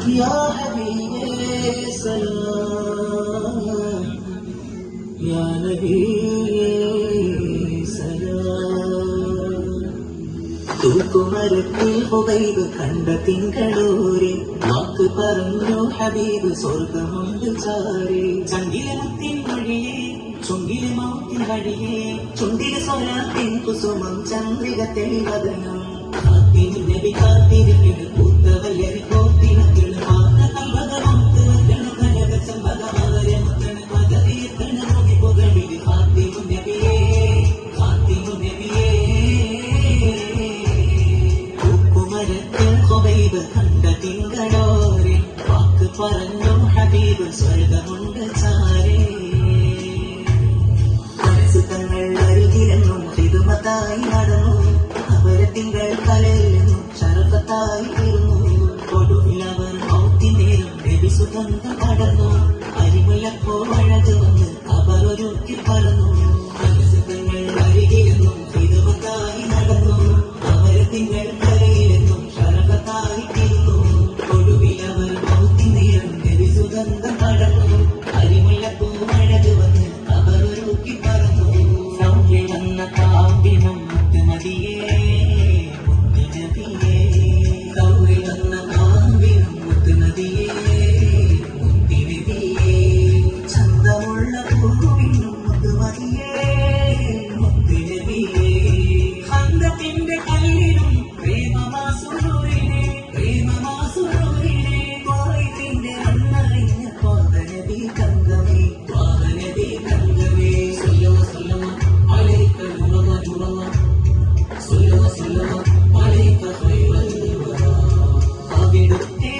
या हबीबे सलाम या नबी सलाम തൂക്കുമരത്തിൽ ഹുബൈബ് കണ്ട തിങ്കളൂരെ വാക്ക് പറഞ്ഞു ഹബീബ് സ്വർഗമുണ്ട് ചാരെ ചങ്കിലെ മുത്തിൻ മൊഴിയെ ചുണ്ടിലെ മൗത്തിൻ വഴിയെ ചുണ്ടിലെ സ്വരത്തിൻ കുസുമം ചന്ദ്രിക തെളിവദനം കാത്തിരി നബി കാത്തിരിക്കുന്നു പൂത്തവയരി കോത്തിനത്തിനു മാത്ര കൽവകമൊത്ത് വെക്കണം കനക ചമ്പകമകരെ മുത്തണ് മകറിയെത്തണ് നോക്കി പുകഴിൽ കാത്തിരു നബിയേ കാത്തിരു നബിയേ തൂക്കുമരത്തിൽ ഹുബൈബ് കണ്ട തിങ്കളോരെ വാക്ക് പറഞ്ഞു ഹബീബ് സ്വർഗമുണ്ട് ചാരേ തങ്ങൾ അരികിലെന്നും ഹിദുമത്തായി നടന്നു അവരെ തിങ്കൾ കലയിൽ നിന്നും ശരഫത്തായി തീർന്നു ഒടുവിൽ അവർ മൗത്തിനേരം നബി സുഗന്ധം പടർന്നു അരിമുല്ലപ്പോ അഴക് വന്ന് അവർ ഒരുക്കി പറന്നു തങ്ങൾ അരികിലെന്നും ഹിദുമത്തായി നടന്നു അവരെ തിങ്കൾ കലയിൽ നിന്നും ശരഫത്തായി തീർന്നു ഒടുവിൽ അവർ മൗത്തിനേരം നബി സുഗന്ധം പടർന്നു അരിമുല്ലപ്പോ അഴക് വന്ന് അവർ ഒരുക്കി പറന്നു വന്ന കാവ്യം മുത്തുമതിയേ മുത്തുനബിയേ കൗരി വന്ന കാവ്യം മുത്തുനബിയേ മുത്തുനബിയേ ചന്തമുള്ള പൂവിനും മുത്തുമതിയേ മുത്തുനബിയേ ഹന്തത്തിന്റെ കല്ലിനും പ്രേമമാസുരൂരിനെ കോയിലിന്റെ അന്നറിഞ്ഞ പാതനബി കങ്കമേ പാതനബി കങ്കമേ അവിടുത്തെ